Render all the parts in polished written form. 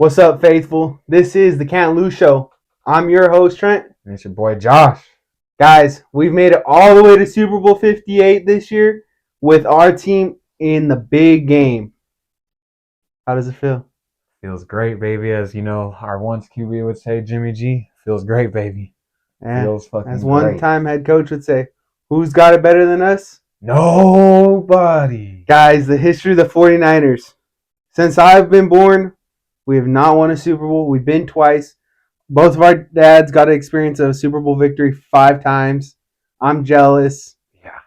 What's up, faithful? This is the Can't Lose Show. I'm your host, Trent. And it's your boy Josh. Guys, we've made it all the way to Super Bowl 58 this year with our team in the big game. How does it feel? Feels great, baby. As you know, our once QB would say, Jimmy G. Feels great, baby. Feels fucking as great. one-time head coach would say, who's got it better than us? Nobody. Guys, the history of the 49ers. Since I've been born, we have not won a Super Bowl. We've been twice. Both of our dads got to experience a Super Bowl victory 5 times. I'm jealous. Yeah.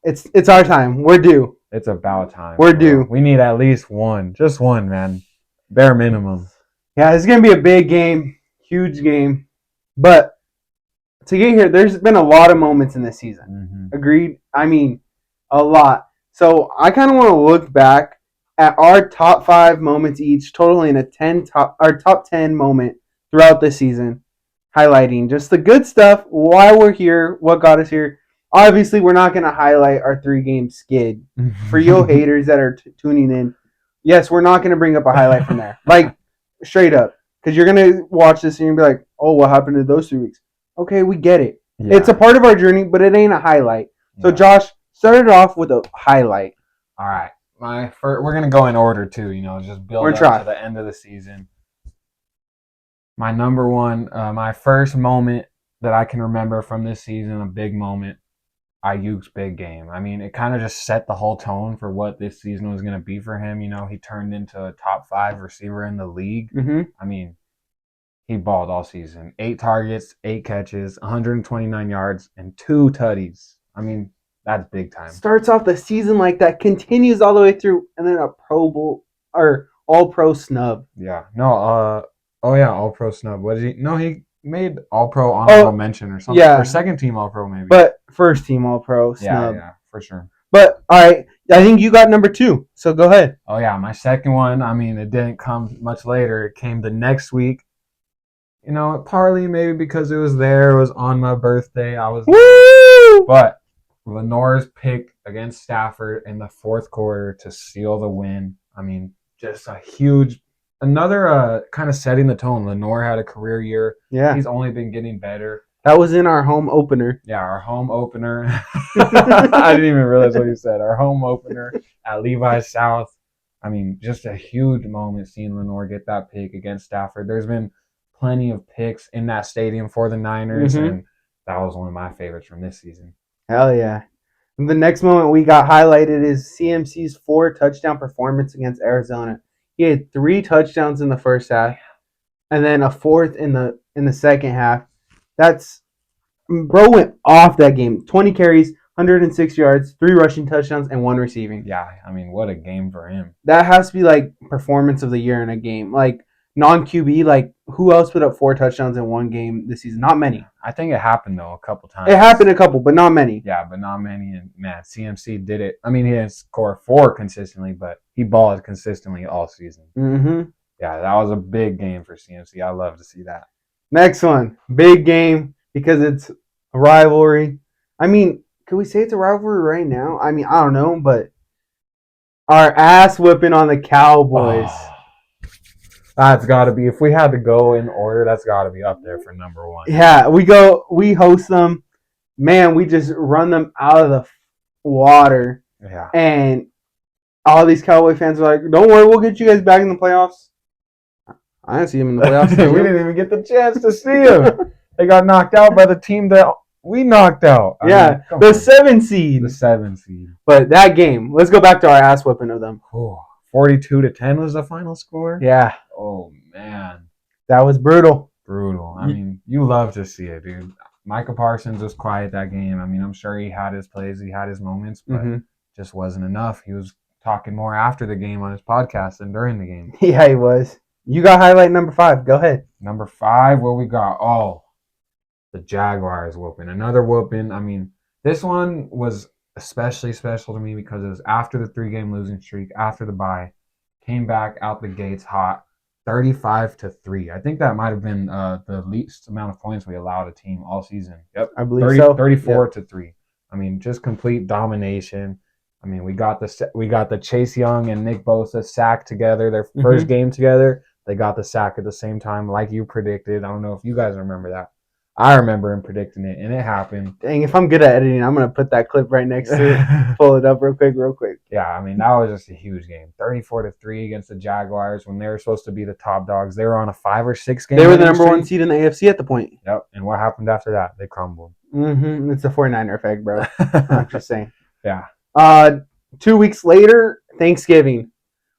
It's our time. We're due. It's about time. We're due. We need at least one. Just one, man. Bare minimum. Yeah, it's going to be a big game. Huge game. But to get here, there's been a lot of moments in this season. Mm-hmm. Agreed? I mean, a lot. So I kind of want to look back at our top 5 moments each, totaling our top 10 moment throughout the season, highlighting just the good stuff, why we're here, what got us here. Obviously, we're not going to highlight our 3-game skid. For you haters that are tuning in, yes, we're not going to bring up a highlight from there. Like, straight up. Because you're going to watch this and you're going to be like, oh, what happened to those 3 weeks? Okay, we get it. Yeah. It's a part of our journey, but it ain't a highlight. So, Josh, start it off with a highlight. All right. We're going to go in order, too, just build up to the end of the season. My number one, my first moment that I can remember from this season, a big moment, Ayuk's big game. I mean, it kind of just set the whole tone for what this season was going to be for him. He turned into a top 5 receiver in the league. Mm-hmm. I mean, he balled all season. 8 targets, 8 catches, 129 yards, and 2 tutties. I mean, that's big time. Starts off the season like that, continues all the way through, and then a Pro Bowl or All-Pro snub. Yeah. No, All-Pro snub. What did he? No, he made All-Pro honorable mention or something. Yeah. Or second team All-Pro maybe. But first team All-Pro snub. Yeah, for sure. But, all right, I think you got number 2, so go ahead. Oh, yeah, my second one, I mean, it didn't come much later. It came the next week. Partly maybe because it was there. It was on my birthday. I was Woo! But Lenore's pick against Stafford in the fourth quarter to seal the win. I mean, just a huge... Another kind of setting the tone. Lenore had a career year. Yeah. He's only been getting better. That was in our home opener. Yeah, our home opener. I didn't even realize what you said. Our home opener at Levi's South. I mean, just a huge moment seeing Lenore get that pick against Stafford. There's been plenty of picks in that stadium for the Niners, and that was one of my favorites from this season. Hell yeah. And the next moment we got highlighted is CMC's 4 touchdown performance against Arizona. He had 3 touchdowns in the first half, and then a 4th in the second half. Bro went off that game. 20 carries, 106 yards, 3 rushing touchdowns, and 1 receiving. Yeah, I mean, what a game for him. That has to be like performance of the year in a game. Like non-QB, like who else put up 4 touchdowns in one game this season? Not many. I think it happened though a couple times. It happened a couple, but not many. Yeah, but not many. And man, CMC did it. I mean, he didn't score 4 consistently, but he balled consistently all season. Mm-hmm. Yeah, that was a big game for CMC. I love to see that. Next one, big game because it's a rivalry. I mean, could we say it's a rivalry right now? I mean, I don't know, but our ass whipping on the Cowboys. Oh. That's got to be, if we had to go in order, that's got to be up there for number 1. Yeah, we host them. Man, we just run them out of the water. Yeah. And all these Cowboy fans are like, don't worry, we'll get you guys back in the playoffs. I didn't see them in the playoffs. We didn't even get the chance to see them. They got knocked out by the team that we knocked out. The 7 seed. The 7 seed. But that game, let's go back to our ass whipping of them. 42-10 was the final score? Yeah. Oh, man. That was brutal. Brutal. I mean, you love to see it, dude. Micah Parsons was quiet that game. I mean, I'm sure he had his plays, he had his moments, but just wasn't enough. He was talking more after the game on his podcast than during the game. Yeah, he was. You got highlight number 5. Go ahead. Number 5, what we got? Oh, the Jaguars whooping. Another whooping. I mean, this one was especially special to me because it was after the 3-game losing streak, after the bye. Came back out the gates hot, 35-3. I think that might have been the least amount of points we allowed a team all season. Yep, I believe so. 34-3. I mean, just complete domination. I mean, we got the Chase Young and Nick Bosa sack together, their first game together. They got the sack at the same time, like you predicted. I don't know if you guys remember that. I remember him predicting it, and it happened. Dang, if I'm good at editing, I'm going to put that clip right next to it. Pull it up real quick. Yeah, I mean, that was just a huge game. 34-3 against the Jaguars when they were supposed to be the top dogs. They were on a 5 or 6 game. They were the number 1 seed in the AFC at the point. Yep, and what happened after that? They crumbled. It's the 49er effect, bro. I'm just saying. Yeah. 2 weeks later, Thanksgiving.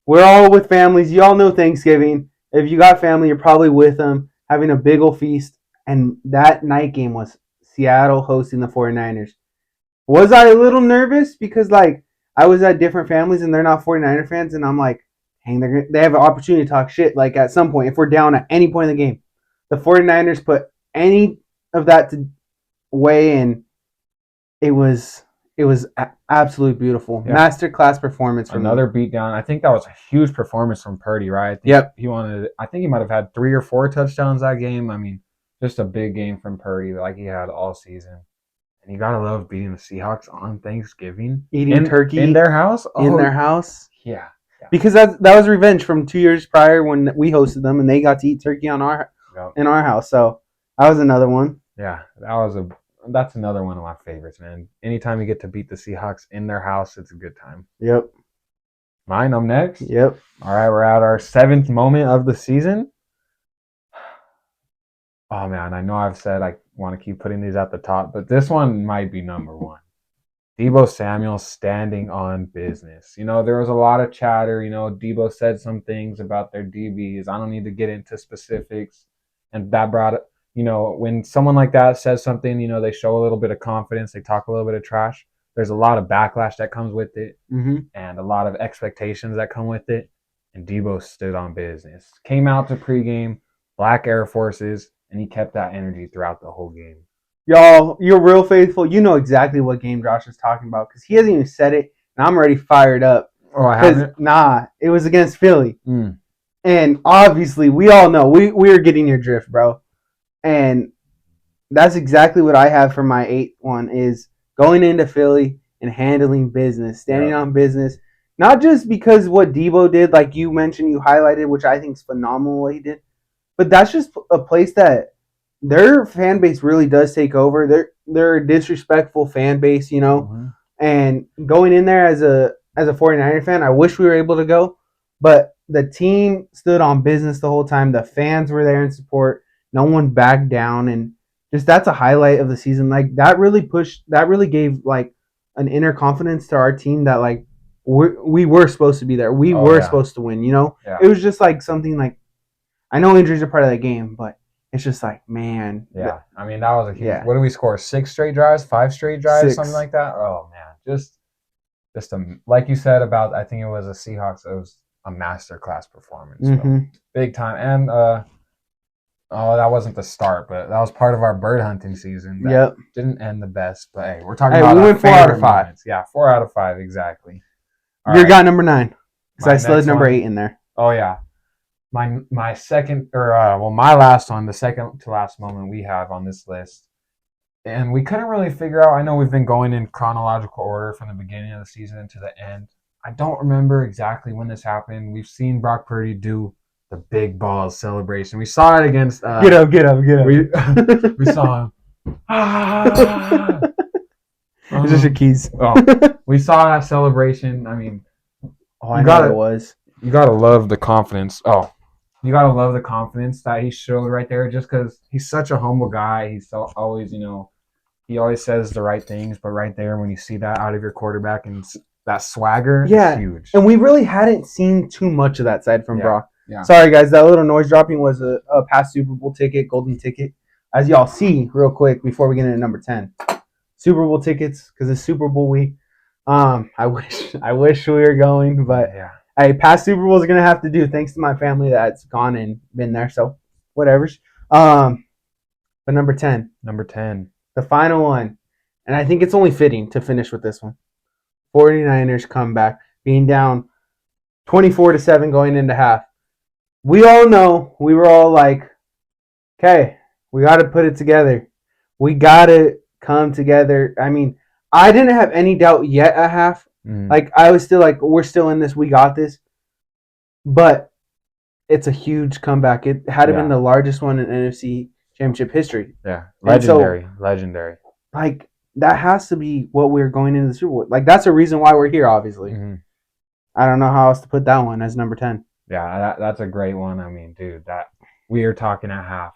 We're all with families. You all know Thanksgiving. If you got family, you're probably with them, having a big old feast. And that night game was Seattle hosting the 49ers. Was I a little nervous? Because, like, I was at different families and they're not 49er fans. And I'm like, dang, they have an opportunity to talk shit, like, at some point, if we're down at any point in the game. The 49ers put any of that away, and it was absolutely beautiful. Yeah. Masterclass performance from another beatdown. I think that was a huge performance from Purdy, right? Yep. I think he might have had 3 or 4 touchdowns that game. I mean, just a big game from Purdy, like he had all season. And you gotta love beating the Seahawks on Thanksgiving, eating turkey in their house. In their house, yeah. Because that was revenge from 2 years prior when we hosted them and they got to eat turkey in our house. So that was another one. Yeah, that's another one of my favorites, man. Anytime you get to beat the Seahawks in their house, it's a good time. Yep. Mine, I'm next. Yep. All right, we're at our 7th moment of the season. Oh, man, I know I've said I want to keep putting these at the top, but this one might be number 1. Deebo Samuel standing on business. You know, there was a lot of chatter. You know, Deebo said some things about their DBs. I don't need to get into specifics. And that brought, you know, when someone like that says something, you know, they show a little bit of confidence. They talk a little bit of trash. There's a lot of backlash that comes with it, and a lot of expectations that come with it. And Deebo stood on business. Came out to pregame, black Air Forces, and he kept that energy throughout the whole game. Y'all, you're real faithful. You know exactly what game Josh is talking about because he hasn't even said it, and I'm already fired up. Oh, I haven't? Nah, it was against Philly. And obviously, we all know. We're getting your drift, bro. And that's exactly what I have for my 8th one is going into Philly and handling business, standing on business. Not just because what Deebo did, like you mentioned, you highlighted, which I think is phenomenal what he did, but that's just a place that their fan base really does take over. They're a disrespectful fan base, you know. And going in there as a 49er fan, I wish we were able to go, but the team stood on business the whole time. The fans were there in support. No one backed down, and just that's a highlight of the season. Like that really gave like an inner confidence to our team that like we were supposed to be there. We were supposed to win, you know. It was just like something like, I know injuries are part of that game, but it's just like, man. Yeah. I mean, that was a huge. Yeah. What did we score? 6 straight drives? 5 straight drives? 6. Something like that? Oh, man. Just like you said about, I think it was the Seahawks, it was a masterclass performance. Big time. And, that wasn't the start, but that was part of our bird hunting season. That didn't end the best, but hey, we're talking about we went 4 out of 5. Moments. Yeah, 4 out of 5, exactly. You got number 9. Because I slid number 8 in there. Oh, yeah. My second, my last one, the second to last moment we have on this list, and we couldn't really figure out. I know we've been going in chronological order from the beginning of the season to the end. I don't remember exactly when this happened. We've seen Brock Purdy do the big balls celebration. We saw it against. Get up! We saw him. Is this your keys? We saw that celebration. I mean, I know it was. You gotta love the confidence. You gotta love the confidence that he showed right there. Just because he's such a humble guy, he's so always, you know, he always says the right things. But right there, when you see that out of your quarterback and that swagger, it's huge. And we really hadn't seen too much of that side from Brock. Yeah. Sorry, guys, that little noise dropping was a past Super Bowl ticket, golden ticket. As y'all see, real quick, before we get into number 10, Super Bowl tickets because it's Super Bowl week. I wish we were going, but hey, past Super Bowls are gonna have to do. Thanks to my family that's gone and been there, so whatever's. But number 10, the final one, and I think it's only fitting to finish with this one. 49ers comeback, being down 24-7 going into half. We all know, we were all like, okay, we got to put it together. We got to come together. I mean, I didn't have any doubt yet at half. Like, I was still like, we're still in this. We got this. But it's a huge comeback. It had been the largest one in NFC Championship history. Yeah, legendary. Like, that has to be what we're going into the Super Bowl. Like, that's a reason why we're here, obviously. Mm-hmm. I don't know how else to put that one as number 10. Yeah, that's a great one. I mean, dude, that we are talking at half.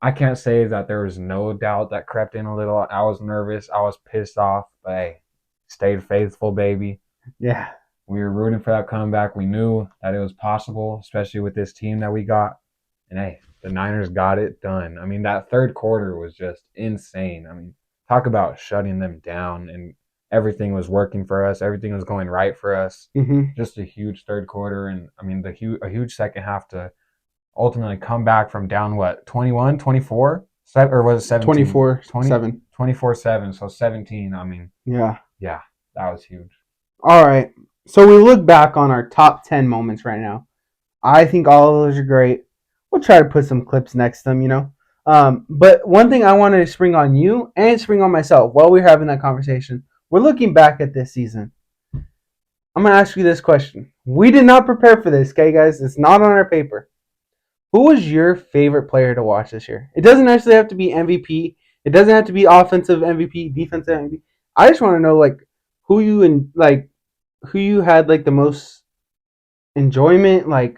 I can't say that there was no doubt that crept in a little. I was nervous. I was pissed off, but hey, stayed faithful, baby. Yeah. We were rooting for that comeback. We knew that it was possible, especially with this team that we got. And hey, the Niners got it done. I mean, that third quarter was just insane. I mean, talk about shutting them down, and everything was working for us. Everything was going right for us. Mm-hmm. Just a huge third quarter, and I mean, a huge second half to ultimately come back from down, 21, 24? Or was it 17? 24, 7. 24-7, so 17. I mean, yeah, that was huge. All right. So we look back on our top 10 moments right now. I think all of those are great. We'll try to put some clips next to them, But one thing I wanted to spring on you and spring on myself while we're having that conversation, we're looking back at this season. I'm going to ask you this question. We did not prepare for this, okay, guys? It's not on our paper. Who was your favorite player to watch this year? It doesn't necessarily have to be MVP. It doesn't have to be offensive MVP, defensive MVP. I just want to know, who you had, the most enjoyment,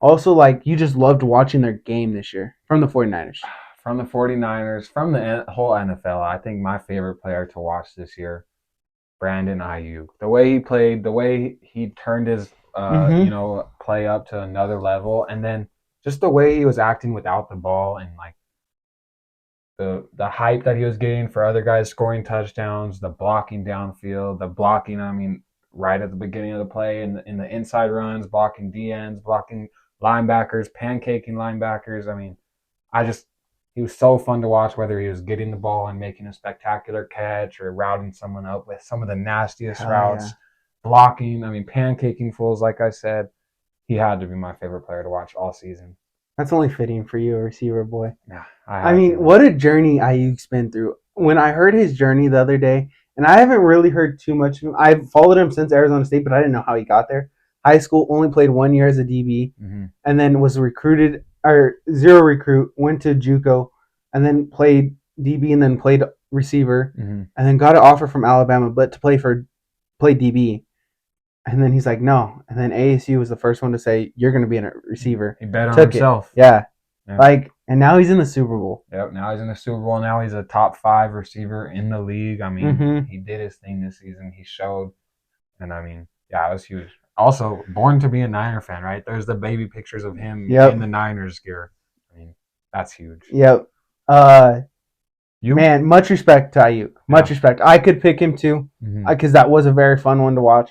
also, you just loved watching their game this year from the 49ers. From the 49ers, from the whole NFL, I think my favorite player to watch this year, Brandon Aiyuk. The way he played, the way he turned his, play up to another level, and then just the way he was acting without the ball, and the hype that he was getting for other guys scoring touchdowns, the blocking downfield, right at the beginning of the play in the inside runs, blocking DNs, blocking linebackers, pancaking linebackers. I mean, he was so fun to watch, whether he was getting the ball and making a spectacular catch or routing someone up with some of the nastiest routes, blocking, pancaking fools, like I said. He had to be my favorite player to watch all season. That's only fitting for you, a receiver boy. Yeah, what a journey Aiyuk's been through. When I heard his journey the other day, and I haven't really heard too much of him. I've followed him since Arizona State, but I didn't know how he got there. High school, only played 1 year as a DB, and then was recruited, or zero recruit, went to JUCO, and then played DB, and then played receiver, and then got an offer from Alabama, but to play DB. And then he's like, no. And then ASU was the first one to say, you're going to be a receiver. He bet on himself. Yeah. And now he's in the Super Bowl. Yep, now he's in the Super Bowl. Now he's a top 5 receiver in the league. He did his thing this season. He showed. And it was huge. Also, born to be a Niner fan, right? There's the baby pictures of him in the Niners gear. That's huge. Yep. Man, much respect to Aiyuk. Much respect. I could pick him too, because that was a very fun one to watch.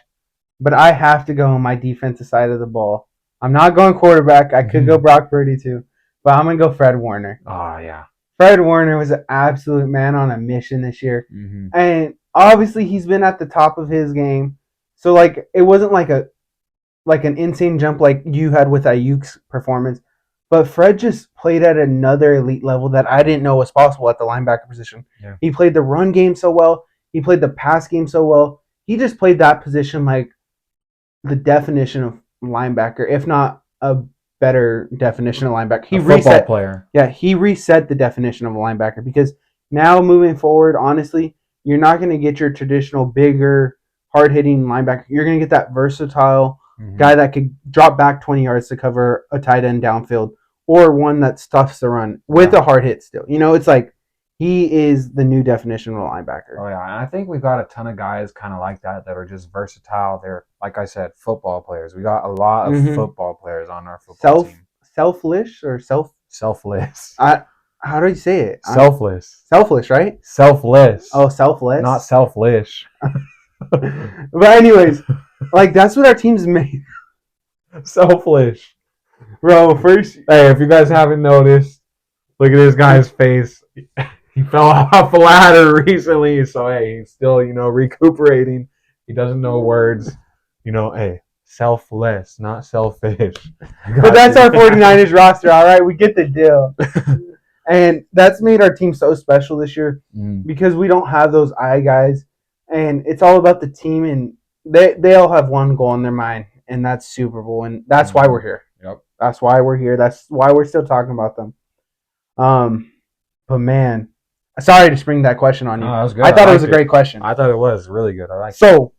But I have to go on my defensive side of the ball. I'm not going quarterback. I could go Brock Purdy too, but I'm going to go Fred Warner. Oh, yeah. Fred Warner was an absolute man on a mission this year. And obviously he's been at the top of his game. So, it wasn't like an insane jump like you had with Aiyuk's performance. But Fred just played at another elite level that I didn't know was possible at the linebacker position. Yeah. He played the run game so well. He played the pass game so well. He just played that position like the definition of linebacker, if not a better definition of linebacker. Football player. Yeah, he reset the definition of a linebacker, because now moving forward, honestly, you're not going to get your traditional bigger, hard-hitting linebacker. You're going to get that versatile guy that could drop back 20 yards to cover a tight end downfield, or one that stuffs the run with a hard hit still. It's like he is the new definition of a linebacker. Oh, yeah. And I think we've got a ton of guys kind of like that are just versatile. They're, like I said, football players. We got a lot of football players on our football team. Selfless or Selfless. How do you say it? Selfless. Selfless, right? Selfless. Oh, selfless. Not selfish. But anyways, that's what our team's made. Selfish. Bro, first... Hey, if you guys haven't noticed, look at this guy's face. He fell off a ladder recently, so hey, he's still, recuperating. He doesn't know words. Hey, selfless, not selfish. But that's our 49ers roster, all right? We get the deal. And that's made our team so special this year, because we don't have those guys, and it's all about the team, and they all have one goal in their mind, and that's Super Bowl, and that's why we're here. That's why we're here. That's why we're still talking about them. But man, sorry to spring that question on you. No, that was good. I thought it was a great question. I thought it was really good. I like. So,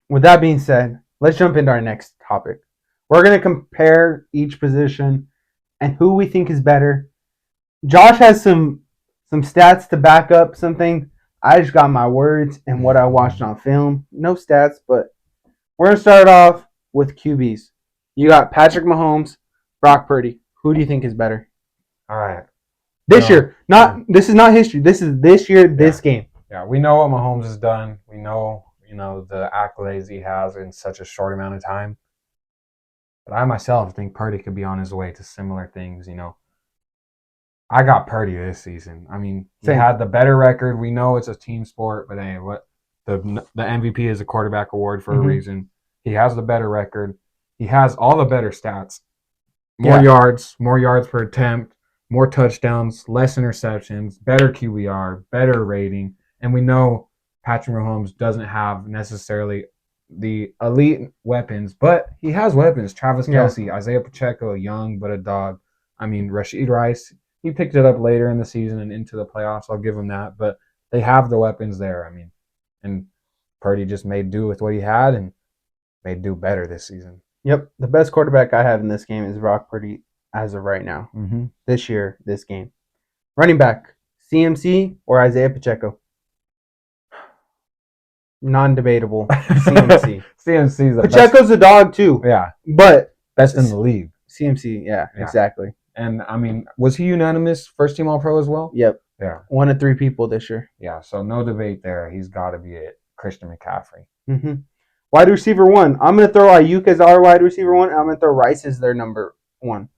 with that being said, let's jump into our next topic. We're gonna compare each position and who we think is better. Josh has some stats to back up something. I just got my words and what I watched on film. No stats, but we're gonna start off with QBs. You got Patrick Mahomes, Brock Purdy. Who do you think is better? All right. This year, this is not history. This is this year, this game. Yeah, we know what Mahomes has done. We know, the accolades he has in such a short amount of time. But I myself think Purdy could be on his way to similar things. I got Purdy this season. I mean, he had the better record. We know it's a team sport, but hey, what the MVP is a quarterback award for a reason. He has the better record. He has all the better stats. More yards per attempt, more touchdowns, less interceptions, better QBR, better rating. And we know Patrick Mahomes doesn't have necessarily the elite weapons, but he has weapons. Travis Kelce, Isaiah Pacheco, young but a dog. I mean, Rashid Rice, he picked it up later in the season and into the playoffs. I'll give him that. But they have the weapons there. I mean, and Purdy just made do with what he had and made do better this season. Yep. The best quarterback I have in this game is Brock Purdy as of right now. Mm-hmm. This year, this game. Running back, CMC or Isaiah Pacheco? Non-debatable. CMC. CMC's the Pacheco's a dog too. Yeah. But best in the league. CMC, yeah, exactly. And I mean, was he unanimous first team All-Pro as well? Yep. Yeah. 1 of 3 people this year. Yeah, so no debate there. He's got to be it. Christian McCaffrey. Mm-hmm. Wide receiver 1. I'm going to throw Ayuk as our wide receiver 1, and I'm going to throw Rice as their number 1.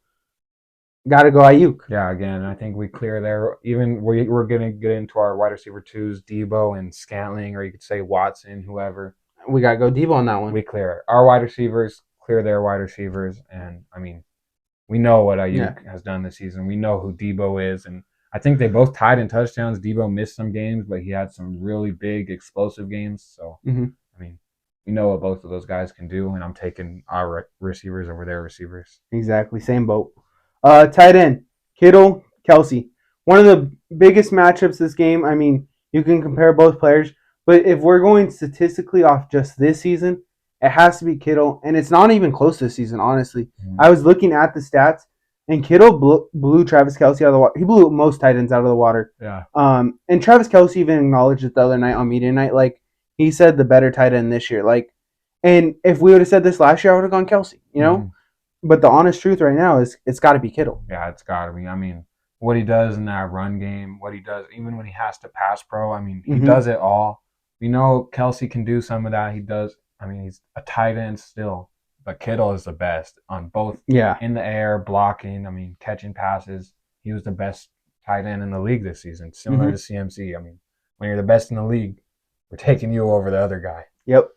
Got to go Ayuk. Yeah, again, I think we clear there. Even we're going to get into our wide receiver 2s, Debo and Scantling, or you could say Watson, whoever. We got to go Debo on that one. We clear our wide receivers, clear their wide receivers, and I mean, we know what Ayuk has done this season. We know who Debo is, and I think they both tied in touchdowns. Debo missed some games, but he had some really big, explosive games. So, I mean, we know what both of those guys can do, and I'm taking our receivers over their receivers. Exactly, same boat. Tight end, Kittle, Kelce. One of the biggest matchups this game. I mean, you can compare both players, but if we're going statistically off just this season, it has to be Kittle, and it's not even close this season, honestly. I was looking at the stats, and Kittle blew Travis Kelce out of the water. He blew most tight ends out of the water. Yeah. And Travis Kelce even acknowledged it the other night on media night. Like, he said the better tight end this year. Like, and if we would have said this last year, I would have gone Kelce, But the honest truth right now is it's got to be Kittle. Yeah, it's got to be. I mean, what he does in that run game, what he does, even when he has to pass pro, I mean, he does it all. We know Kelce can do some of that. He does. I mean, he's a tight end still, but Kittle is the best on both in the air, blocking, I mean, catching passes. He was the best tight end in the league this season, similar to CMC. I mean, when you're the best in the league, we're taking you over the other guy. Yep.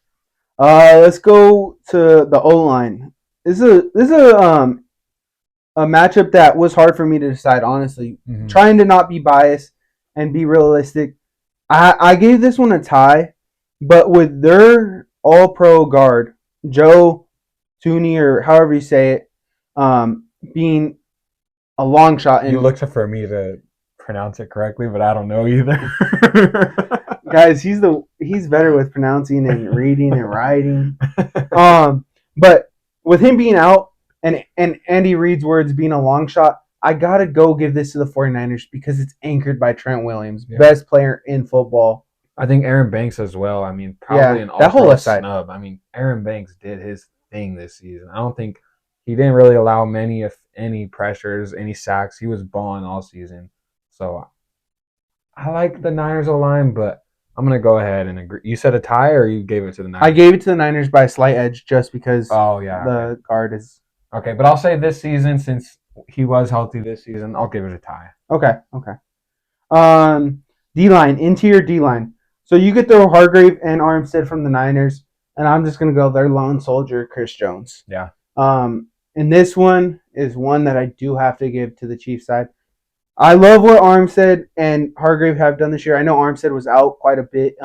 Let's go to the O-line. This is a matchup that was hard for me to decide, honestly. Trying to not be biased and be realistic. I gave this one a tie, but with their all-pro guard, Joe Thuney, or however you say it, being a long shot. You looked for me to pronounce it correctly, but I don't know either. Guys, he's better with pronouncing and reading and writing. But with him being out and Andy Reid's words being a long shot, I got to go give this to the 49ers because it's anchored by Trent Williams, best player in football. I think Aaron Banks as well. I mean, probably an all-pro snub. I mean, Aaron Banks did his thing this season. I don't think he didn't really allow many, if any, pressures, any sacks. He was balling all season. So I like the Niners O-line, but I'm going to go ahead and agree. You said a tie, or you gave it to the Niners? I gave it to the Niners by a slight edge just because the guard is... Okay, but I'll say this season, since he was healthy this season, I'll give it a tie. Okay. D-line, interior D-line. So you could throw Hargrave and Armstead from the Niners, and I'm just going to go their lone soldier, Chris Jones. Yeah. And this one is one that I do have to give to the Chiefs side. I love what Armstead and Hargrave have done this year. I know Armstead was out quite a bit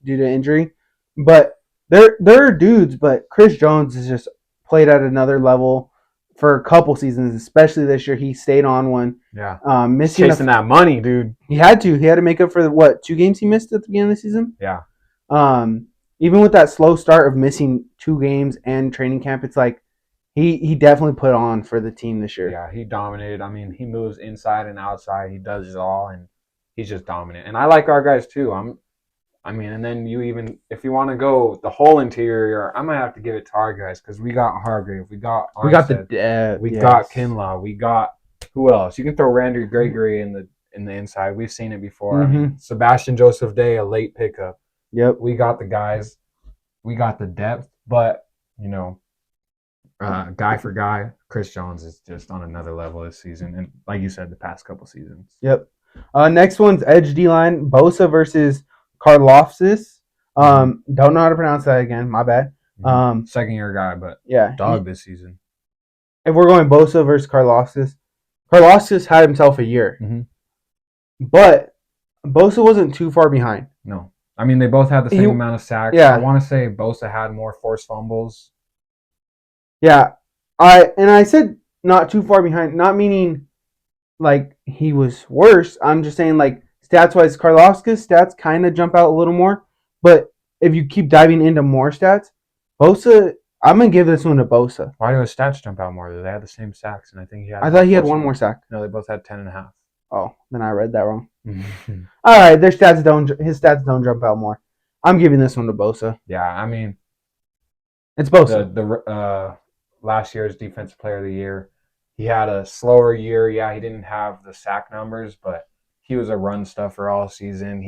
due to injury, but they're dudes. But Chris Jones has just played at another level. for a couple seasons, especially this year. He stayed on one. Yeah. Missing chasing that money, dude. He had to. He had to make up for the 2 games he missed at the beginning of the season? Yeah. Even with that slow start of missing 2 games and training camp, it's like he definitely put on for the team this year. Yeah, he dominated. I mean, he moves inside and outside. He does it all, and he's just dominant. And I like our guys too. And then if you want to go the whole interior, I'm gonna have to give it to our guys because we got Hargrave, we got Armstead, got Kinlaw, we got who else? You can throw Randy Gregory in the inside. We've seen it before. Mm-hmm. I mean, Sebastian Joseph Day, a late pickup. Yep. We got the guys. We got the depth, but guy for guy, Chris Jones is just on another level this season, and like you said, the past couple seasons. Yep. Next one's edge D line, Bosa versus Karlaftis. Don't know how to pronounce that again. My bad. Second year guy, but yeah, dog this season. If we're going Bosa versus Karlaftis, Karlaftis had himself a year, but Bosa wasn't too far behind. No, I mean they both had the same amount of sacks. Yeah. I want to say Bosa had more forced fumbles. Yeah, I said not too far behind, not meaning like he was worse. I'm just saying like stats wise, Karlaftis stats kind of jump out a little more. But if you keep diving into more stats, Bosa, I'm gonna give this one to Bosa. Why do his stats jump out more? They had the same sacks, and I think I thought he had one more sack. No, they both had 10.5. Oh, then I read that wrong. All right, his stats don't jump out more. I'm giving this one to Bosa. Yeah, I mean, it's Bosa. The last year's defensive player of the year, he had a slower year. Yeah, he didn't have the sack numbers, but he was a run stuffer all season.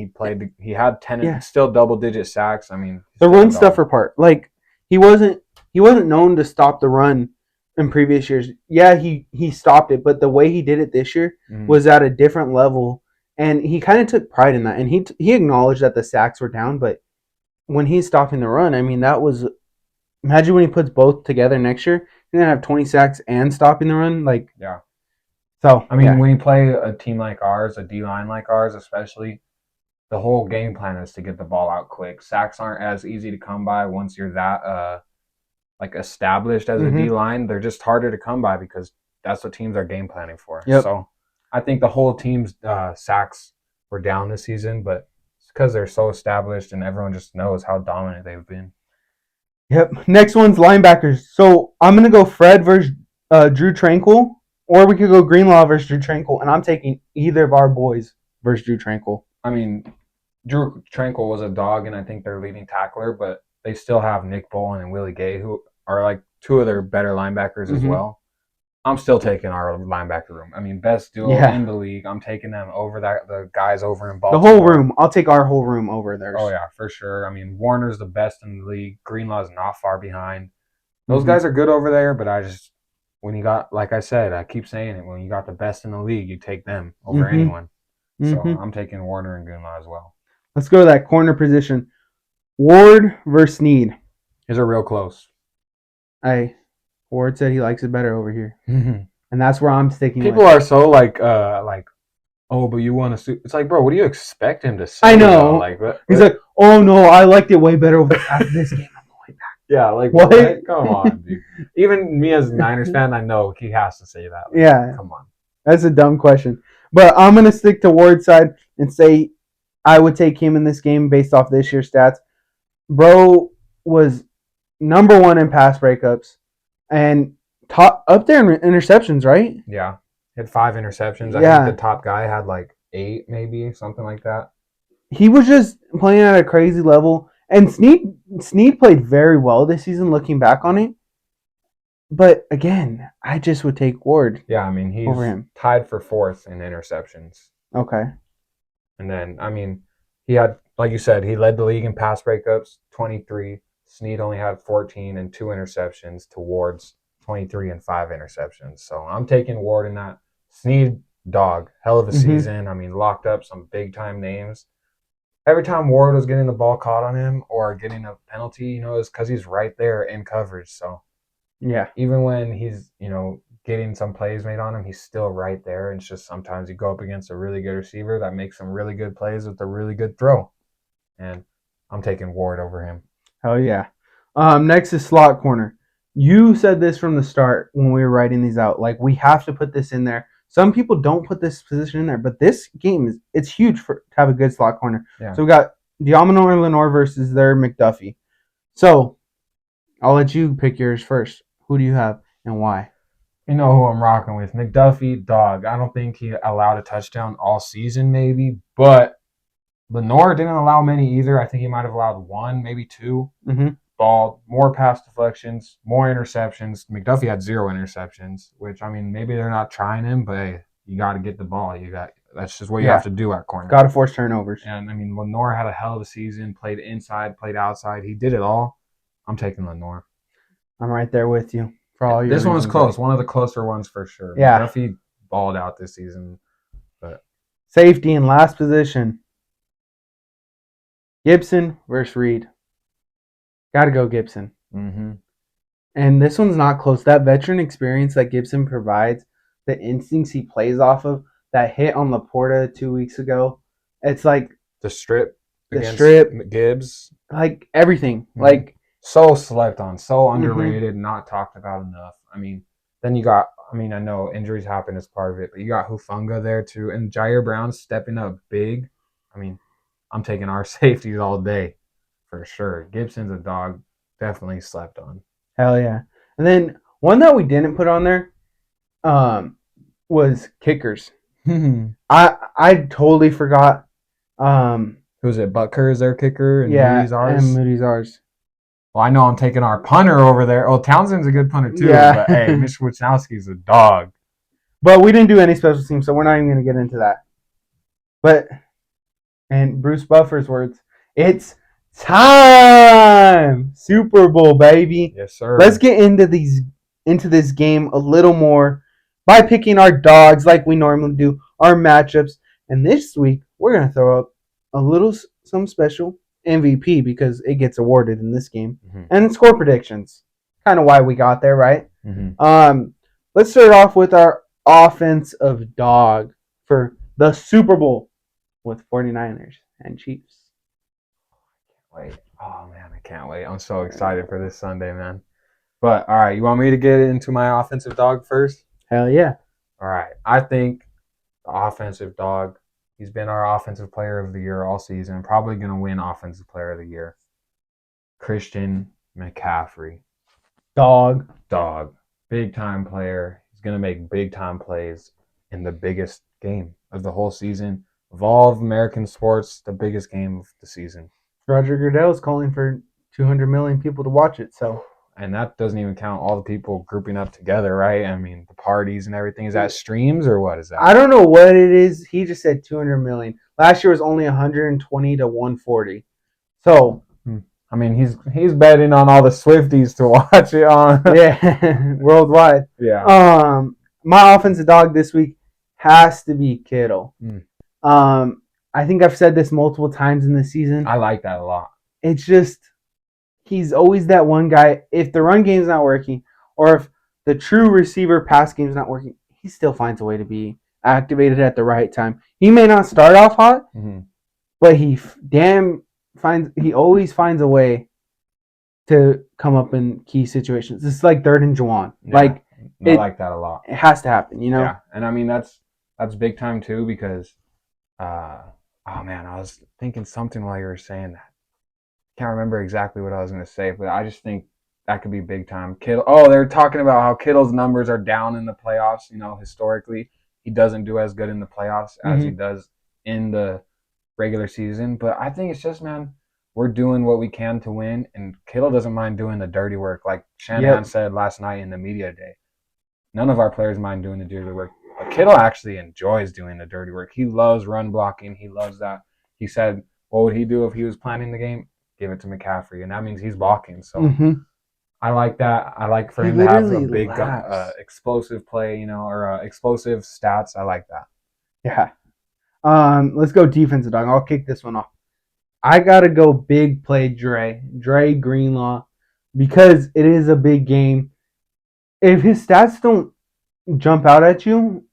He had 10 still double-digit sacks. I mean, the run stuffer part, like he wasn't known to stop the run in previous years. Yeah, he stopped it, but the way he did it this year was at a different level, and he kind of took pride in that. And he acknowledged that the sacks were down, but when he's stopping the run, I mean, that was, imagine when he puts both together next year, he's gonna have 20 sacks and stopping the run. Like, yeah. So I mean, when you play a team like ours, a D line like ours, especially, the whole game plan is to get the ball out quick. Sacks aren't as easy to come by once you're that established as a D line. They're just harder to come by because that's what teams are game planning for. Yep. So I think the whole team's sacks were down this season, but it's because they're so established and everyone just knows how dominant they've been. Yep. Next one's linebackers. So I'm gonna go Fred versus Drew Tranquil. Or we could go Greenlaw versus Drew Tranquil, and I'm taking either of our boys versus Drew Tranquil. I mean, Drew Tranquil was a dog, and I think they're leading tackler, but they still have Nick Bolin and Willie Gay, who are like two of their better linebackers as well. I'm still taking our linebacker room. I mean, best duo in the league. I'm taking them over the guys over in Baltimore. The whole room. I'll take our whole room over theirs. Oh, yeah, for sure. I mean, Warner's the best in the league. Greenlaw's not far behind. Those guys are good over there, but when you got, like I said, I keep saying it, when you got the best in the league, you take them over anyone. So I'm taking Warner and Greenlaw as well. Let's go to that corner position. Ward versus Snead. These are real close. Ward said he likes it better over here. And that's where I'm sticking. People are so like, oh, but you want to. It's like, bro, what do you expect him to say? I know. He's like, oh no, I liked it way better after this game. Yeah, like what? Come on, dude. Even me as a Niners fan, I know he has to say that. Like, come on. That's a dumb question. But I'm gonna stick to Ward's side and say I would take him in this game based off this year's stats. Bro was number 1 in pass breakups and top up there in interceptions, right? Yeah, he had 5 interceptions. I think the top guy had like 8, maybe something like that. He was just playing at a crazy level. And Snead played very well this season, looking back on it. But again, I just would take Ward. Yeah, I mean, he's over him. Tied for 4th in interceptions. Okay. And then, I mean, he had, like you said, he led the league in pass breakups, 23. Snead only had 14 and 2 interceptions to Ward's 23 and 5 interceptions. So I'm taking Ward in that. Snead, dog, hell of a season. I mean, locked up some big-time names. Every time Ward was getting the ball caught on him or getting a penalty, it's because he's right there in coverage. So, yeah, even when he's, getting some plays made on him, he's still right there. And it's just sometimes you go up against a really good receiver that makes some really good plays with a really good throw. And I'm taking Ward over him. Hell yeah. Next is slot corner. You said this from the start when we were writing these out. Like, we have to put this in there. Some people don't put this position in there, but this game it's huge to have a good slot corner. Yeah. So we got Diamano and Lenore versus their McDuffie. So I'll let you pick yours first. Who do you have and why? You know who I'm rocking with. McDuffie, dog. I don't think he allowed a touchdown all season, maybe, but Lenore didn't allow many either. I think he might have allowed one, maybe two. Mm-hmm. Ball, more pass deflections, more interceptions. McDuffie had 0 interceptions, which, I mean, maybe they're not trying him, but hey, you got to get the ball. That's just what you have to do at corner. Got to force turnovers. And I mean, Lenore had a hell of a season. Played inside, played outside. He did it all. I'm taking Lenore. I'm right there with you for all your. This one was close. One of the closer ones for sure. Yeah, McDuffie balled out this season, but safety in last position. Gibson versus Reed. Got to go Gibson. Mm-hmm. And this one's not close. That veteran experience that Gibson provides, the instincts he plays off of, that hit on Laporta 2 weeks ago, it's like the strip Gibbs, like everything, mm-hmm. like so slept on, so underrated, mm-hmm. not talked about enough. I mean, then you got, I know injuries happen as part of it, but you got Hufanga there too, and Jair Brown stepping up big. I mean, I'm taking our safeties all day. For sure. Gibson's a dog. Definitely slept on. Hell yeah. And then one that we didn't put on there was kickers. I totally forgot. Who's it? Butker is their kicker and Moody's ours? And Moody's ours. Well, I know I'm taking our punter over there. Oh, Townsend's a good punter too. Yeah. But hey, Mitch Wisnowski's a dog. But we didn't do any special teams, so we're not even going to get into that. But, and Bruce Buffer's words, it's time! Super Bowl, baby. Yes, sir. Let's get into this game a little more by picking our dogs like we normally do, our matchups. And this week, we're going to throw up some special MVP because it gets awarded in this game. Mm-hmm. And score predictions. Kind of why we got there, right? Mm-hmm. Let's start off with our offensive dog for the Super Bowl with 49ers and Chiefs. Wait. Oh, man, I can't wait. I'm so excited for this Sunday, man. But, all right, you want me to get into my offensive dog first? Hell yeah. All right. I think the offensive dog, he's been our offensive player of the year all season, probably going to win offensive player of the year. Christian McCaffrey. Dog. Big-time player. He's going to make big-time plays in the biggest game of the whole season. Of all of American sports, the biggest game of the season. Roger Goodell is calling for 200 million people to watch it, so. And that doesn't even count all the people grouping up together, right? I mean, the parties and everything. Is that streams or what is that? I don't know what it is. He just said 200 million. Last year was only 120 to 140. So. I mean, he's betting on all the Swifties to watch it on. Yeah, worldwide. Yeah. My offensive dog this week has to be Kittle. I think I've said this multiple times in the season. I like that a lot. It's just, he's always that one guy. If the run game's not working, or if the true receiver pass game's not working, he still finds a way to be activated at the right time. He may not start off hot, but he always finds a way to come up in key situations. It's like 3rd and Juwan. Yeah, I like that a lot. It has to happen, you know? Yeah, and I mean, that's big time too because, oh man, I was thinking something while you were saying that. Can't remember exactly what I was going to say, but I just think that could be big time. Kittle. Oh, they're talking about how Kittle's numbers are down in the playoffs. You know, historically, he doesn't do as good in the playoffs as he does in the regular season. But I think it's just, man, we're doing what we can to win, and Kittle doesn't mind doing the dirty work. Like Shanahan said last night in the media day, none of our players mind doing the dirty work. But Kittle actually enjoys doing the dirty work. He loves run blocking. He loves that. He said, what would he do if he was planning the game? Give it to McCaffrey, and that means he's blocking. So I like that. I like for him to have a big explosive play, you know, or explosive stats. I like that. Yeah. Let's go defensive dog. I'll kick this one off. I gotta go big play Dre Greenlaw, because it is a big game. If his stats don't jump out at you,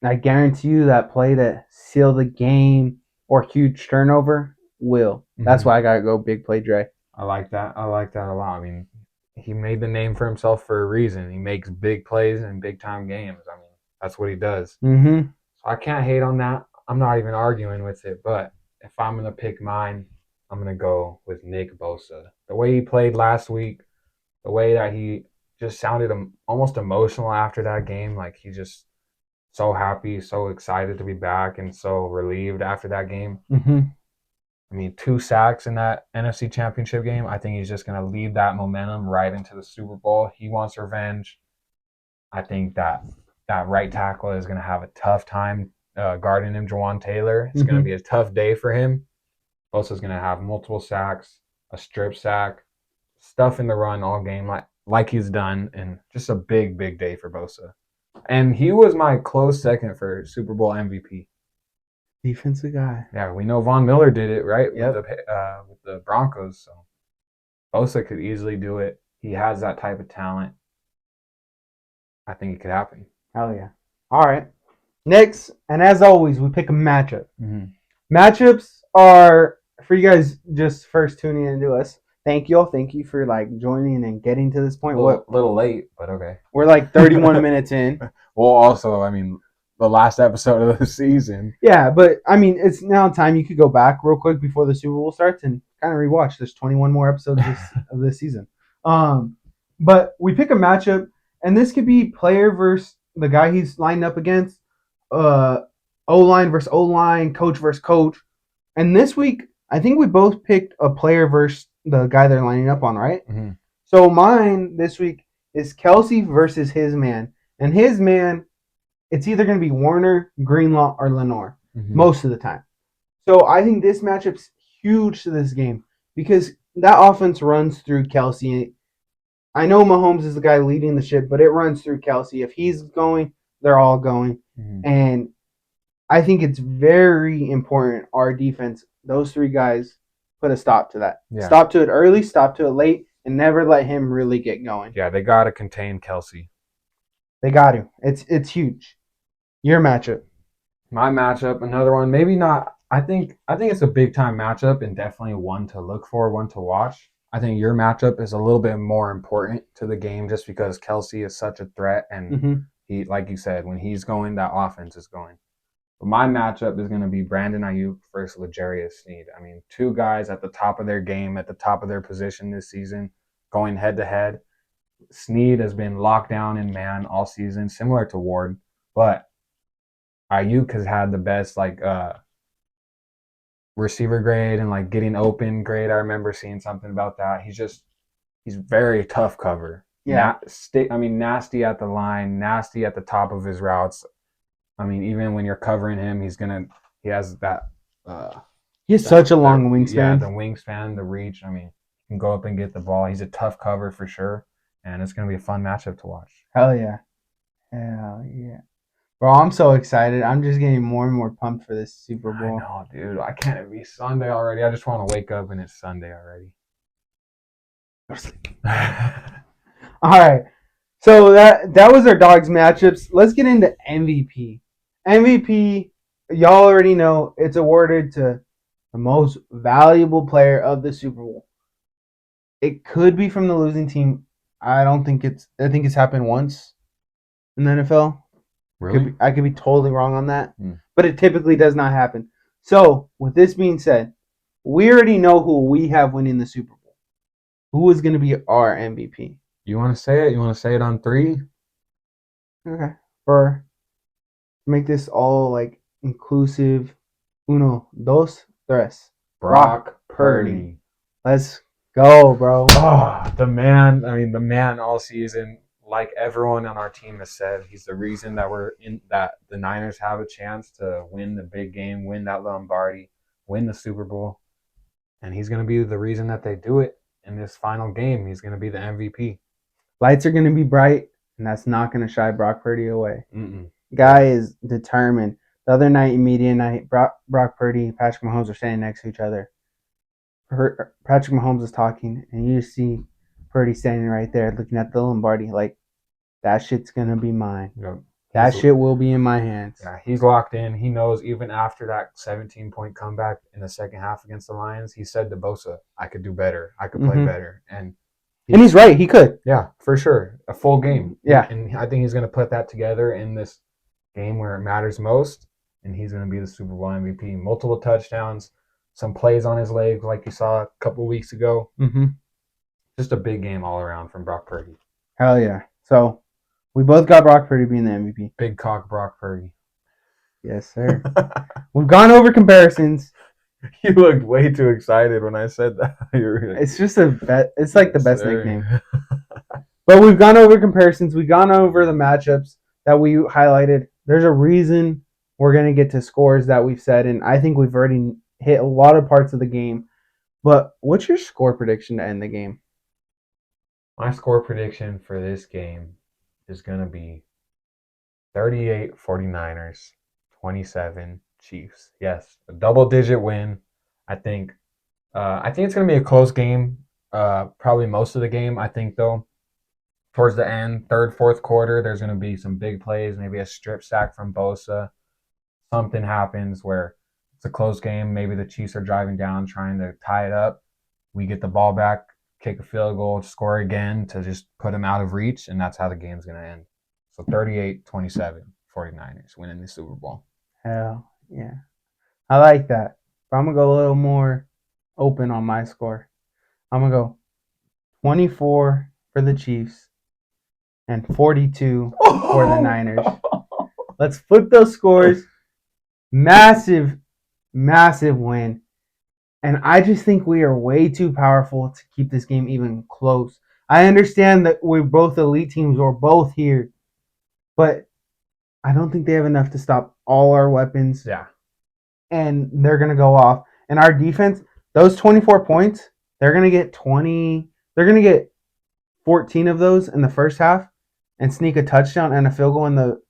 I guarantee you that play to seal the game or huge turnover will. That's why I gotta go big play Dre. I like that. I like that a lot. I mean, he made the name for himself for a reason. He makes big plays in big time games. I mean, that's what he does. Mm-hmm. So I can't hate on that. I'm not even arguing with it. But if I'm gonna pick mine, I'm gonna go with Nick Bosa. The way he played last week, the way that he just sounded almost emotional after that game, like he just so happy, so excited to be back, and so relieved after that game. Mm-hmm. I mean, 2 sacks in that NFC Championship game. I think he's just going to lead that momentum right into the Super Bowl. He wants revenge. I think that right tackle is going to have a tough time guarding him, Jawan Taylor. It's going to be a tough day for him. Bosa's going to have multiple sacks, a strip sack, stuff in the run all game like he's done, and just a big, big day for Bosa. And he was my close second for Super Bowl MVP. Defensive guy. Yeah, we know Von Miller did it, right? Yep. With the Broncos. So Bosa could easily do it. He has that type of talent. I think it could happen. Hell yeah. All right. Next, and as always, we pick a matchup. Mm-hmm. Matchups are, for you guys just first tuning into us, thank you for like joining and getting to this point. A little late, but okay. We're like 31 minutes in. Well, also, I mean, the last episode of the season. Yeah, but I mean, it's now time you could go back real quick before the Super Bowl starts and kind of rewatch. There's 21 more episodes of this season. But we pick a matchup, and this could be player versus the guy he's lined up against, O-line versus O-line, coach versus coach. And this week, I think we both picked a player versus the guy they're lining up on, right? Mm-hmm. So mine this week is Kelce versus his man. And his man, it's either going to be Warner, Greenlaw, or Lenoir most of the time. So I think this matchup's huge to this game because that offense runs through Kelce. I know Mahomes is the guy leading the ship, but it runs through Kelce. If he's going, they're all going. And I think it's very important our defense, those three guys, put a stop to that. Yeah. Stop to it early, stop to it late, and never let him really get going. Yeah, they got to contain Kelce. They got to. It's huge. Your matchup. My matchup, another one. Maybe not. I think it's a big time matchup and definitely one to look for, one to watch. I think your matchup is a little bit more important to the game just because Kelce is such a threat and he, like you said, when he's going, that offense is going. But my matchup is going to be Brandon Ayuk versus L'Jarius Sneed. I mean, two guys at the top of their game, at the top of their position this season, going head to head. Sneed has been locked down in man all season, similar to Ward, but Ayuk has had the best receiver grade and like getting open grade. I remember seeing something about that. He's very tough cover. Yeah. Nasty at the line, nasty at the top of his routes. I mean, even when you're covering him, he has that. He has such a long wingspan. Yeah, the wingspan, the reach. I mean, he can go up and get the ball. He's a tough cover for sure, and it's going to be a fun matchup to watch. Hell yeah. Bro, I'm so excited. I'm just getting more and more pumped for this Super Bowl. I know, dude. I can't be Sunday already. I just want to wake up and it's Sunday already. All right. So that was our dogs matchups. Let's get into MVP. MVP, y'all already know it's awarded to the most valuable player of the Super Bowl. It could be from the losing team. I think it's happened once in the NFL. Really? I could be totally wrong on that, but it typically does not happen. So, with this being said, we already know who we have winning the Super Bowl. Who is going to be our MVP? You want to say it? You want to say it on 3? Okay. For make this all like inclusive. 1, 2, 3. Brock Purdy. Let's go, bro. Oh, the man all season. Like everyone on our team has said, he's the reason that the Niners have a chance to win the big game, win that Lombardi, win the Super Bowl. And he's going to be the reason that they do it in this final game. He's going to be the MVP. Lights are going to be bright, and that's not going to shy Brock Purdy away. Guy is determined. The other night in media night, Brock Purdy and Patrick Mahomes are standing next to each other. Patrick Mahomes is talking, and you see Purdy standing right there looking at the Lombardi like, that shit's going to be mine. Yep. That shit will be in my hands. Yeah, he's locked in. He knows even after that 17-point comeback in the second half against the Lions, he said to Bosa, I could do better. I could play better. And And he's right. He could. Yeah, for sure. A full game. Yeah. And I think he's going to put that together in this game where it matters most. And he's going to be the Super Bowl MVP. Multiple touchdowns, some plays on his legs like you saw a couple weeks ago. Mm-hmm. Just a big game all around from Brock Purdy. Hell yeah. So we both got Brock Purdy being the MVP. Big cock Brock Purdy. Yes, sir. We've gone over comparisons. You looked way too excited when I said that. It's just it's like the best nickname. But we've gone over comparisons. We've gone over the matchups that we highlighted. There's a reason we're going to get to scores that we've said, and I think we've already hit a lot of parts of the game. But what's your score prediction to end the game? My score prediction for this game is going to be 38 49ers, 27 Chiefs. Yes, a double-digit win. I think it's going to be a close game, probably most of the game. I think, though, towards the end, third, fourth quarter, there's going to be some big plays, maybe a strip sack from Bosa. Something happens where it's a close game. Maybe the Chiefs are driving down, trying to tie it up. We get the ball back, kick a field goal, score again to just put them out of reach, and that's how the game's going to end. So 38-27, 49ers winning the Super Bowl. Hell yeah. I like that. But I'm going to go a little more open on my score. I'm going to go 24 for the Chiefs and 42 for the Niners. Let's flip those scores. Massive, massive win. And I just think we are way too powerful to keep this game even close. I understand that we're both elite teams. We're both here. But I don't think they have enough to stop all our weapons. Yeah. And they're going to go off. And our defense, those 24 points, they're going to get 20. They're going to get 14 of those in the first half and sneak a touchdown and a field goal in the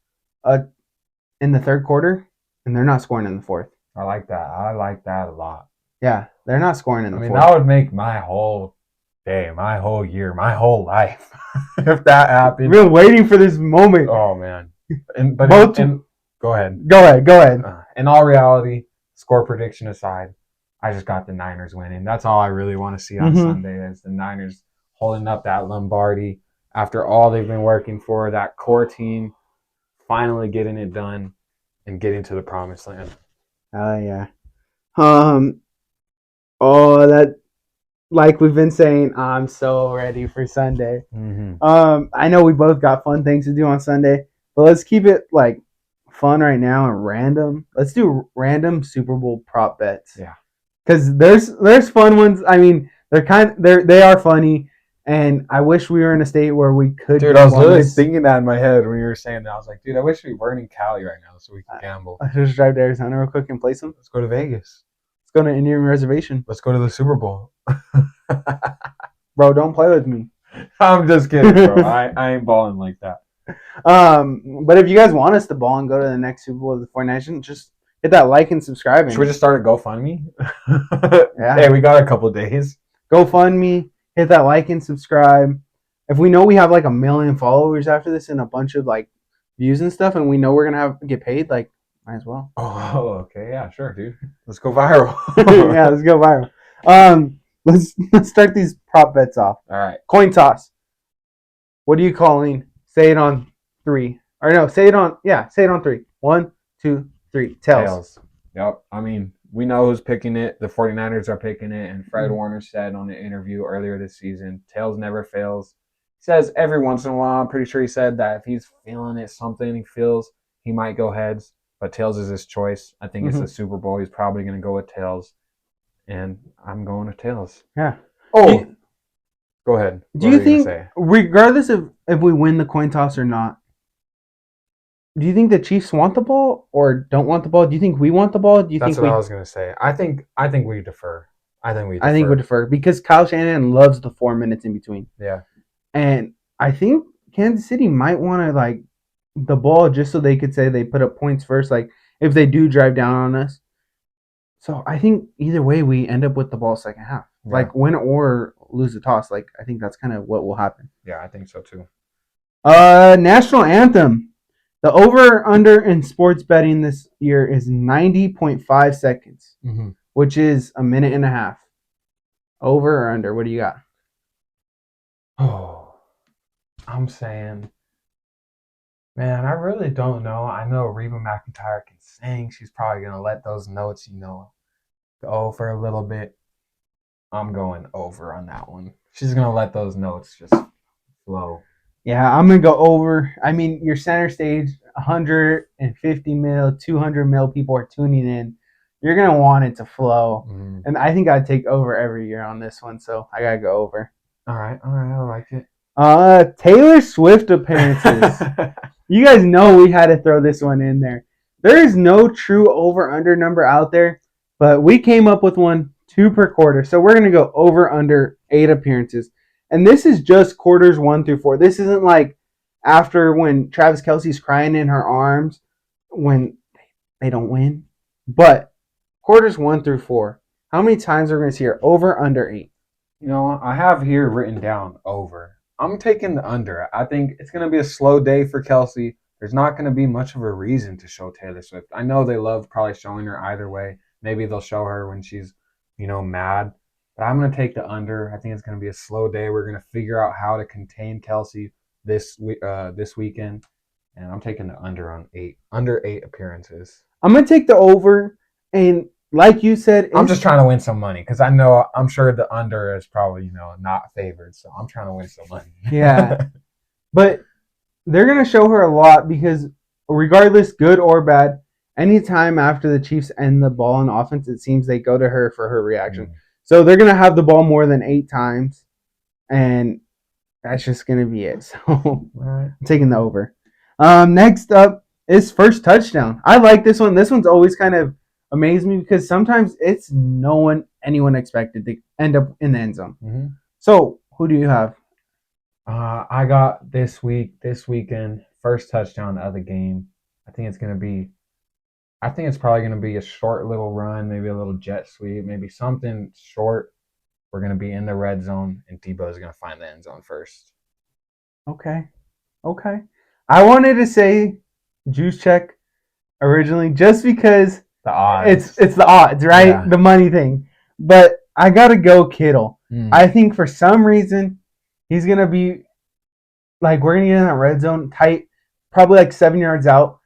third quarter. And they're not scoring in the fourth. I like that. I like that a lot. Yeah, they're not scoring in the fourth. That would make my whole day, my whole year, my whole life if that happened. We've been waiting for this moment. Oh, man. Go ahead. Go ahead. In all reality, score prediction aside, I just got the Niners winning. That's all I really want to see on Sunday is the Niners holding up that Lombardi after all they've been working for, that core team finally getting it done and getting to the promised land. Oh, yeah. That, like we've been saying, I'm so ready for Sunday. Mm-hmm. I know we both got fun things to do on Sunday, but let's keep it like fun right now and random. Let's do random Super Bowl prop bets. Yeah, because there's fun ones. I mean, they are funny, and I wish we were in a state where we could. Dude, I was literally thinking that in my head when you were saying that. I was like, dude, I wish we weren't in Cali right now so we could gamble. Let's just drive to Arizona real quick and play some. Let's go to Vegas. Let's go to Indian Reservation. Let's go to the Super Bowl. Bro, don't play with me. I'm just kidding, bro. I ain't balling like that. But if you guys want us to ball and go to the next Super Bowl of the 49ers, just hit that like and subscribe. Should we just start a GoFundMe? Yeah. Hey, we got a couple days. GoFundMe, hit that like and subscribe. If we know we have like 1 million followers after this and a bunch of like views and stuff, and we know we're gonna get paid, like might as well. Oh, okay, yeah, sure, dude. Let's go viral. Yeah, let's go viral. Let's start these prop bets off. All right. Coin toss. What are you calling? Say it on 3. Or no, say it on 3. 1, 2, 3. Tails. Yep. I mean, we know who's picking it. The 49ers are picking it. And Fred Warner said on an interview earlier this season, tails never fails. He says every once in a while, I'm pretty sure he said that if he's feeling it, something he feels, he might go heads. But tails is his choice. I think it's the Super Bowl. He's probably going to go with tails. And I'm going with tails. Yeah. Oh, go ahead. Do you think, regardless of if we win the coin toss or not, do you think the Chiefs want the ball or don't want the ball? Do you think we want the ball? That's what I was going to say. I think we defer. I think we defer because Kyle Shanahan loves the 4 minutes in between. Yeah. And I think Kansas City might want to like the ball just so they could say they put up points first, like if they do drive down on us. So I think either way we end up with the ball second half. Yeah. Like win or lose the toss. Like I think that's kind of what will happen. Yeah, I think so too. National anthem. The over/under in sports betting this year is 90.5 seconds, which is a minute and a half. Over or under? What do you got? I'm saying, man, I really don't know. I know Reba McEntire can sing. She's probably gonna let those notes, go for a little bit. I'm going over on that one. She's gonna let those notes just flow. Yeah, I'm gonna go over. I mean, your center stage, 150 mil, 200 mil people are tuning in. You're gonna want it to flow, and I think I'd take over every year on this one. So I gotta go over. All right, I like it. Taylor Swift appearances. You guys know we had to throw this one in there. There is no true over/under number out there, but we came up with one, 2 per quarter. So we're gonna go over/under 8 appearances. And this is just quarters 1 through 4. This isn't like after when Travis Kelce's crying in her arms when they don't win. But quarters 1 through 4. How many times are we going to see her over, under 8? I have here written down over. I'm taking the under. I think it's going to be a slow day for Kelce. There's not going to be much of a reason to show Taylor Swift. I know they love probably showing her either way. Maybe they'll show her when she's, mad. But I'm going to take the under. I think it's going to be a slow day. We're going to figure out how to contain Kelce this weekend. And I'm taking the under 8 appearances. I'm going to take the over. And like you said, I'm just trying to win some money because I'm sure the under is probably, not favored. So I'm trying to win some money. Yeah. But they're going to show her a lot because regardless, good or bad, anytime after the Chiefs end the ball in offense, it seems they go to her for her reaction. So they're going to have the ball more than 8 times, and that's just going to be it. So I'm taking the over. Next up is first touchdown. I like this one. This one's always kind of amazed me because sometimes it's anyone expected to end up in the end zone. Mm-hmm. So who do you have? I got this weekend, first touchdown of the game. I think it's probably going to be a short little run, maybe a little jet sweep, maybe something short. We're going to be in the red zone, and Debo is going to find the end zone first. Okay. I wanted to say Juszczyk originally just because the odds. It's the odds, right? Yeah. The money thing. But I got to go Kittle. I think for some reason he's going to be we're going to get in that red zone tight, probably 7 yards out,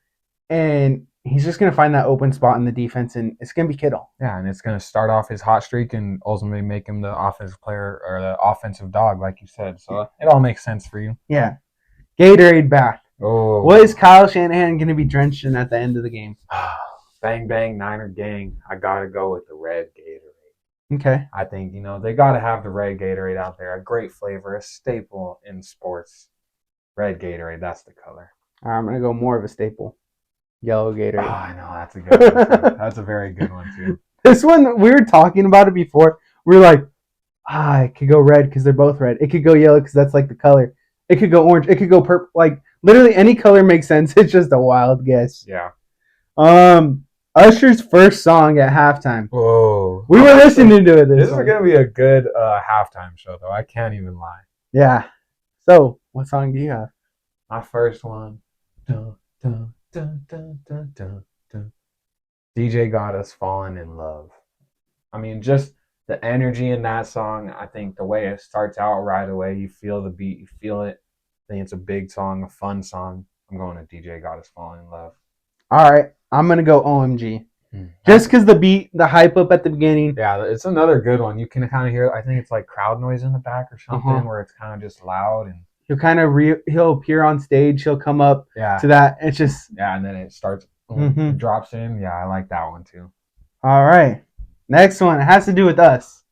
and he's just going to find that open spot in the defense, and it's going to be Kittle. Yeah, and it's going to start off his hot streak and ultimately make him the offensive player or the offensive dog, like you said. So it all makes sense for you. Yeah. Gatorade bath. Oh. What is Kyle Shanahan going to be drenched in at the end of the game? Bang, bang, Niner gang. I got to go with the red Gatorade. Okay. I think, they got to have the red Gatorade out there. A great flavor, a staple in sports. Red Gatorade, that's the color. I'm going to go more of a staple. Yellow Gatorade. Oh, I know. That's a good one, too. That's a very good one, too. This one, we were talking about it before. We were like, it could go red because they're both red. It could go yellow because that's the color. It could go orange. It could go purple. Literally any color makes sense. It's just a wild guess. Yeah. Usher's first song at halftime. Whoa. We were listening to it This is going to be a good halftime show, though. I can't even lie. Yeah. So, what song do you have? My first one. Dun, dun, dun, dun, dun, dun, dun. DJ Got Us Falling in Love. I mean, just the energy in that song. I think the way it starts out right away, you feel the beat, you feel it. I think it's a big song, a fun song. I'm going to DJ Got Us Falling in Love. All right. I'm going to go OMG. Just because the beat, the hype up at the beginning. Yeah, it's another good one. You can kind of hear, I think it's crowd noise in the back or something where it's kind of just loud. And he'll appear on stage. He'll come up to that. It's just. Yeah, and then it starts, drops in. Yeah, I like that one too. All right. Next one. It has to do with us.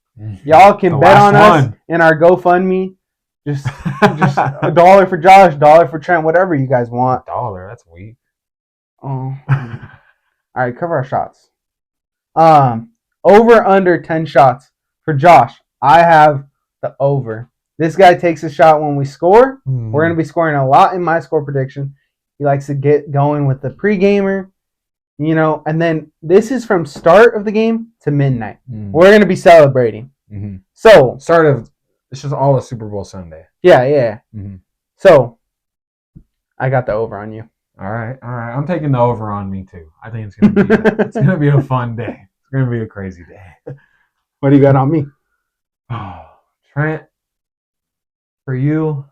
Y'all can bet on us in our GoFundMe. Just $1 for Josh, $1 for Trent, whatever you guys want. $1? That's weak. Oh. All right, cover our shots. Over under 10 shots for Josh. I have the over. This guy takes a shot when we score. We're going to be scoring a lot in my score prediction. He likes to get going with the pre-gamer, and then this is from start of the game to midnight. We're going to be celebrating. So, it's just all a Super Bowl Sunday. Yeah. So, I got the over on you. All right. I'm taking the over on me too. I think it's gonna be a fun day. It's gonna be a crazy day. What do you got on me? Oh, Trent, for you,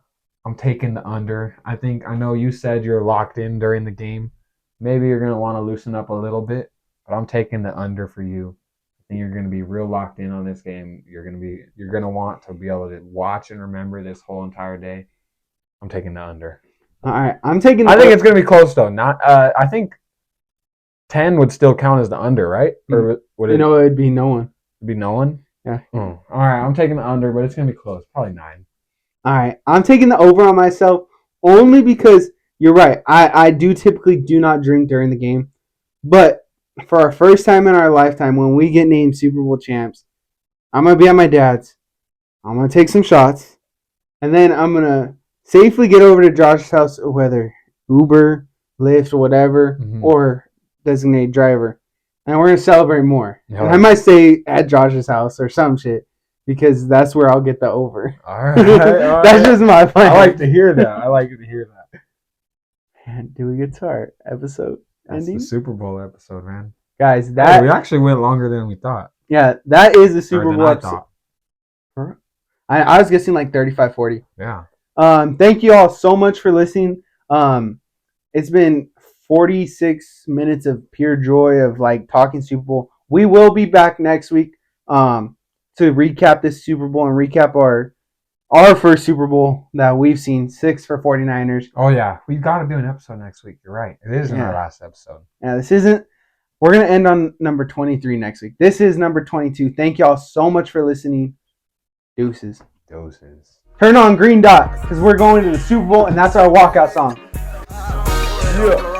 I'm taking the under. I know you said you're locked in during the game. Maybe you're gonna want to loosen up a little bit, but I'm taking the under for you. I think you're gonna be real locked in on this game. You're gonna want to be able to watch and remember this whole entire day. I'm taking the under. All right, I'm taking. I think it's gonna be close though. Not. I think 10 would still count as the under, right? Or would it? It'd be no one. It'd be no one. Yeah. All right, I'm taking the under, but it's gonna be close. Probably 9. All right, I'm taking the over on myself only because you're right. I do typically do not drink during the game, but for our first time in our lifetime, when we get named Super Bowl champs, I'm gonna be at my dad's. I'm gonna take some shots, and then I'm gonna safely get over to Josh's house, whether Uber, Lyft, or whatever, or designated driver, and we're gonna celebrate more. Yeah. And I might stay at Josh's house or some shit, because that's where I'll get the over. All right. That's just my plan. I like to hear that. And do we get to our episode ending? That's the Super Bowl episode, man. Guys, we actually went longer than we thought. Yeah, that is the Super Bowl episode. I was guessing like 35, 40. Yeah. Thank you all so much for listening. It's been 46 minutes of pure joy of like talking Super Bowl. We will be back next week to recap this Super Bowl and recap our first Super Bowl that we've seen, 6 for 49ers. Oh yeah, we've got to do an episode next week. You're right. It isn't our last episode. Yeah, this isn't. We're gonna end on number 23 next week. This is number 22. Thank y'all so much for listening. Deuces. Turn on Green Dot because we're going to the Super Bowl and that's our walkout song. Yeah.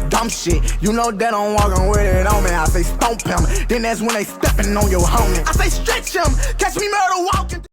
Dumb shit, you know that I'm walking with it on me. I say stomp him, then that's when they stepping on your homie. I say stretch him, catch me murder walking.